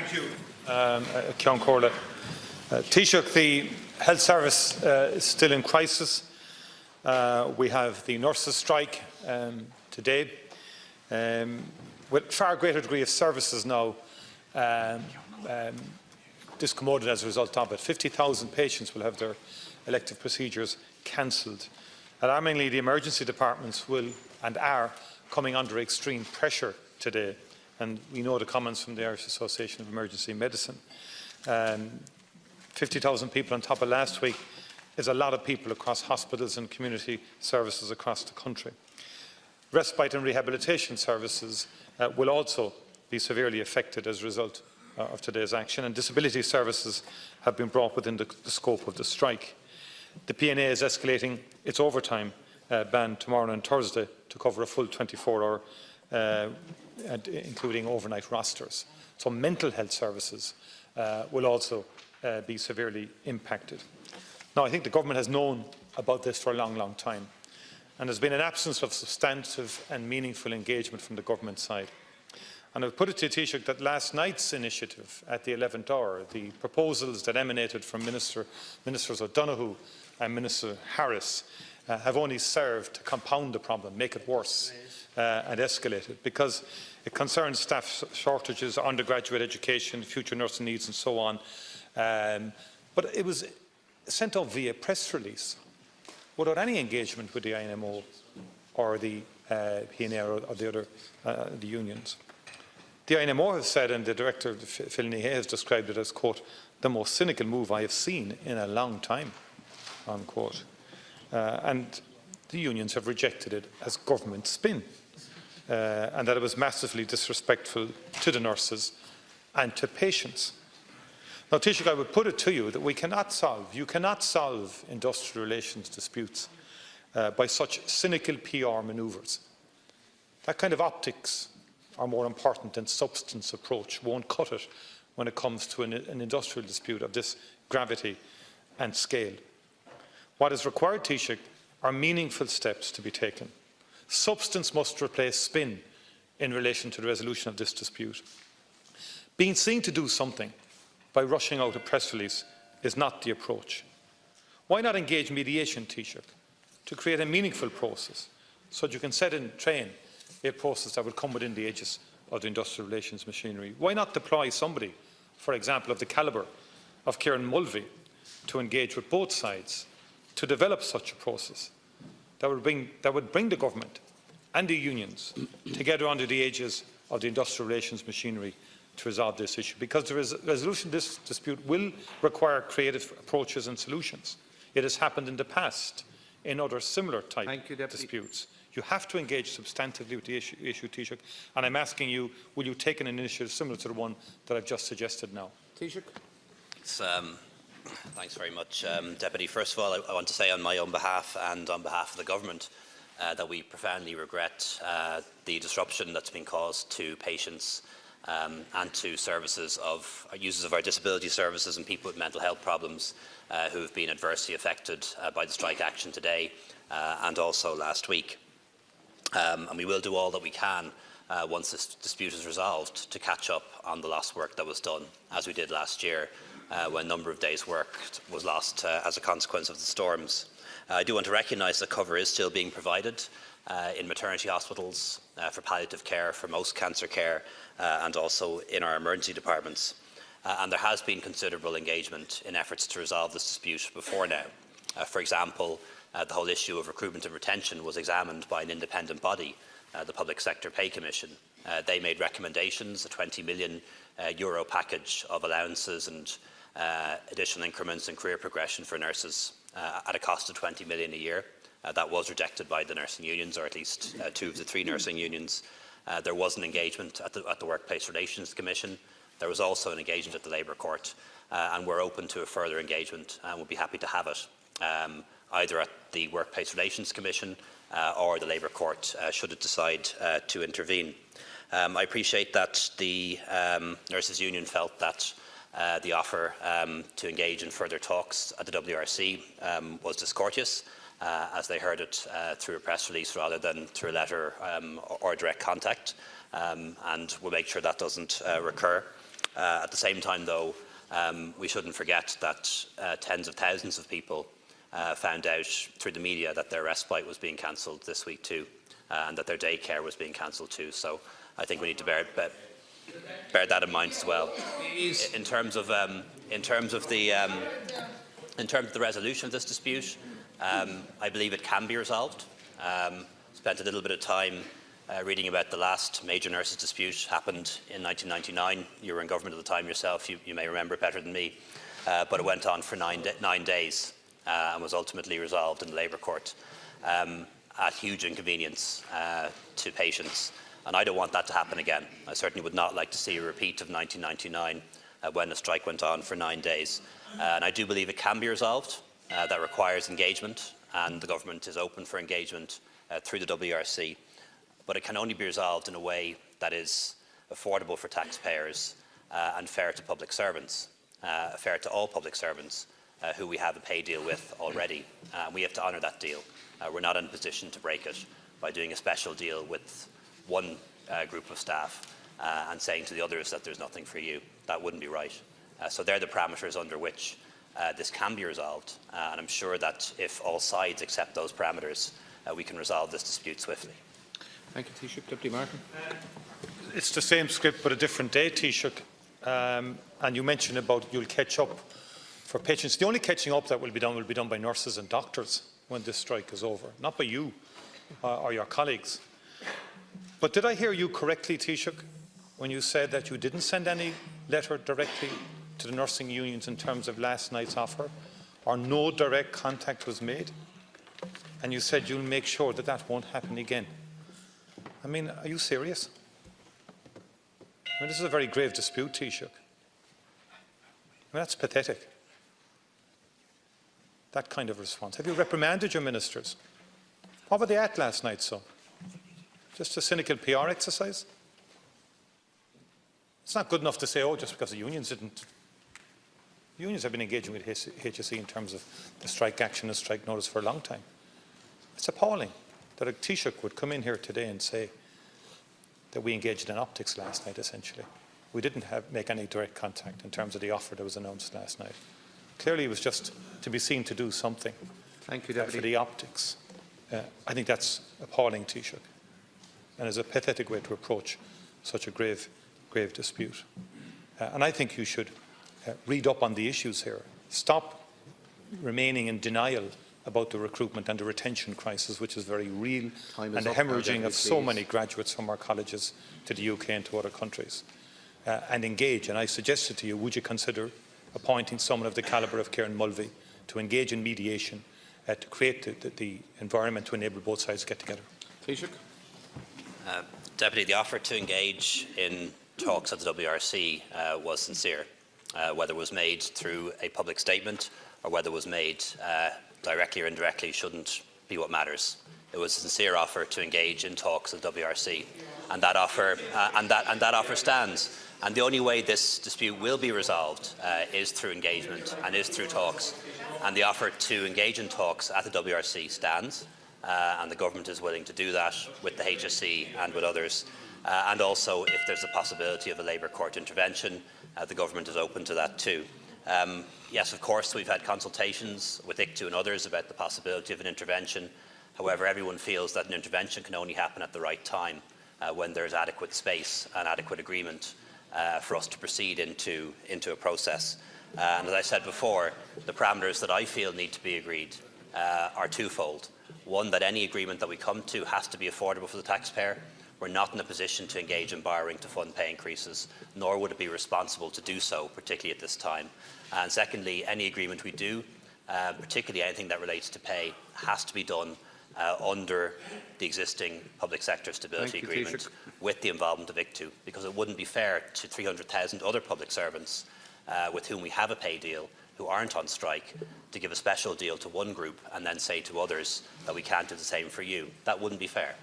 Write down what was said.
Thank you, Ceann Comhairle. Taoiseach, the health service is still in crisis. We have the nurses' strike today, with far greater degree of services now discommoded as a result of it. 50,000 patients will have their elective procedures cancelled. Alarmingly, the emergency departments will and are coming under extreme pressure today, and we know the comments from the Irish Association of Emergency Medicine. 50,000 people on top of last week is a lot of people across hospitals and community services across the country. Respite and rehabilitation services will also be severely affected as a result of today's action, and disability services have been brought within the scope of the strike. The PNA is escalating its overtime ban tomorrow and Thursday to cover a full 24-hour, including overnight rosters. So mental health services will also be severely impacted. Now, I think the government has known about this for a long, long time, and there's been an absence of substantive and meaningful engagement from the government side. And I would put it to Taoiseach that last night's initiative at the 11th hour, the proposals that emanated from Ministers O'Donoghue and Minister Harris, have only served to compound the problem, make it worse and escalate it, because it concerns staff shortages, undergraduate education, future nursing needs and so on. But it was sent out via press release without any engagement with the INMO or the PNA or the other the unions. The INMO has said, and the Director, Phil Nihay, has described it as, quote, the most cynical move I have seen in a long time, unquote. And the unions have rejected it as government spin, and that it was massively disrespectful to the nurses and to patients. Now, Taoiseach, I would put it to you that you cannot solve industrial relations disputes by such cynical PR manoeuvres. That kind of optics are more important than substance approach won't cut it when it comes to an industrial dispute of this gravity and scale. What is required, Taoiseach, are meaningful steps to be taken. Substance must replace spin in relation to the resolution of this dispute. Being seen to do something by rushing out a press release is not the approach. Why not engage mediation, Taoiseach, to create a meaningful process so that you can set in train a process that will come within the aegis of the industrial relations machinery? Why not deploy somebody, for example, of the calibre of Kieran Mulvey, to engage with both sides to develop such a process that would bring the government and the unions together under the aegis of the industrial relations machinery to resolve this issue? Because the resolution of this dispute will require creative approaches and solutions. It has happened in the past in other similar type disputes. You have to engage substantively with the issue, Taoiseach, and I'm asking you, will you take an initiative similar to the one that I've just suggested now? Taoiseach. Thanks very much, Deputy. First of all, I want to say on my own behalf and on behalf of the Government that we profoundly regret the disruption that's been caused to patients and to services of users of our disability services and people with mental health problems who have been adversely affected by the strike action today and also last week. And we will do all that we can once this dispute is resolved to catch up on the lost work that was done, as we did last year when a number of days' work was lost as a consequence of the storms. I do want to recognise that cover is still being provided in maternity hospitals, for palliative care, for most cancer care, and also in our emergency departments. And there has been considerable engagement in efforts to resolve this dispute before now. For example, the whole issue of recruitment and retention was examined by an independent body, the Public Sector Pay Commission. They made recommendations, a €20 million package of allowances and additional increments in career progression for nurses at a cost of €20 million a year. That was rejected by the nursing unions, or at least 2 of the 3 nursing unions. There was an engagement at the Workplace Relations Commission. There was also an engagement at the Labour Court, and we're open to a further engagement and would be happy to have it, either at the Workplace Relations Commission or the Labour Court, should it decide to intervene. I appreciate that the Nurses Union felt that the offer to engage in further talks at the WRC was discourteous, as they heard it through a press release rather than through a letter or direct contact, and we'll make sure that doesn't recur. At the same time, though, we shouldn't forget that tens of thousands of people found out through the media that their respite was being cancelled this week too, and that their daycare was being cancelled too. So I think we need to bear that in mind as well. In terms of the resolution of this dispute, I believe it can be resolved. Spent a little bit of time reading about the last major nurses dispute happened in 1999. You were in government at the time yourself. You may remember it better than me. But it went on for 9 days and was ultimately resolved in the Labour Court at huge inconvenience to patients. And I don't want that to happen again. I certainly would not like to see a repeat of 1999 when the strike went on for 9 days. And I do believe it can be resolved. That requires engagement, and the government is open for engagement through the WRC. But it can only be resolved in a way that is affordable for taxpayers and fair to public servants, fair to all public servants who we have a pay deal with already. We have to honour that deal. We're not in a position to break it by doing a special deal with one group of staff and saying to the others that there's nothing for you. That wouldn't be right. So they're the parameters under which this can be resolved, and I'm sure that if all sides accept those parameters, we can resolve this dispute swiftly. Thank you, Taoiseach. Deputy Martin. It's the same script but a different day, Taoiseach. And you mentioned about you'll catch up for patients. The only catching up that will be done by nurses and doctors when this strike is over, not by you or your colleagues. But did I hear you correctly, Taoiseach, when you said that you didn't send any letter directly to the nursing unions in terms of last night's offer, or no direct contact was made? And you said you'll make sure that that won't happen again. I mean, are you serious? I mean, this is a very grave dispute, Taoiseach. I mean, that's pathetic. That kind of response. Have you reprimanded your ministers? What were they at last night, so? Just a cynical PR exercise? It's not good enough to say, oh, just because the unions didn't. The unions have been engaging with HSE in terms of the strike action and strike notice for a long time. It's appalling that a Taoiseach would come in here today and say that we engaged in optics last night, essentially. We didn't make any direct contact in terms of the offer that was announced last night. Clearly it was just to be seen to do something. Thank you, Deputy. For the optics. I think that's appalling, Taoiseach, and is a pathetic way to approach such a grave dispute. And I think you should read up on the issues here. Stop remaining in denial about the recruitment and the retention crisis, which is very real, and the hemorrhaging of so many graduates from our colleges to the UK and to other countries. And engage. And I suggested to you, would you consider appointing someone of the calibre of Kieran Mulvey to engage in mediation to create the environment to enable both sides to get together? Taoiseach. Deputy, the offer to engage in talks at the WRC was sincere, whether it was made through a public statement or whether it was made directly or indirectly shouldn't be what matters. It was a sincere offer to engage in talks at WRC, and that offer stands. And the only way this dispute will be resolved is through engagement and is through talks. And the offer to engage in talks at the WRC stands, and the government is willing to do that with the HSE and with others. And also, if there's a possibility of a Labour Court intervention, the government is open to that too. Yes, of course, we've had consultations with ICTU and others about the possibility of an intervention. However, everyone feels that an intervention can only happen at the right time, when there's adequate space and adequate agreement for us to proceed into a process. And as I said before, the parameters that I feel need to be agreed are twofold. One, that any agreement that we come to has to be affordable for the taxpayer. We're not in a position to engage in borrowing to fund pay increases, nor would it be responsible to do so, particularly at this time. And secondly, any agreement we do, particularly anything that relates to pay, has to be done under the existing public sector stability agreement with the involvement of ICTU, because it wouldn't be fair to 300,000 other public servants with whom we have a pay deal who aren't on strike to give a special deal to one group and then say to others that we can't do the same for you. That wouldn't be fair.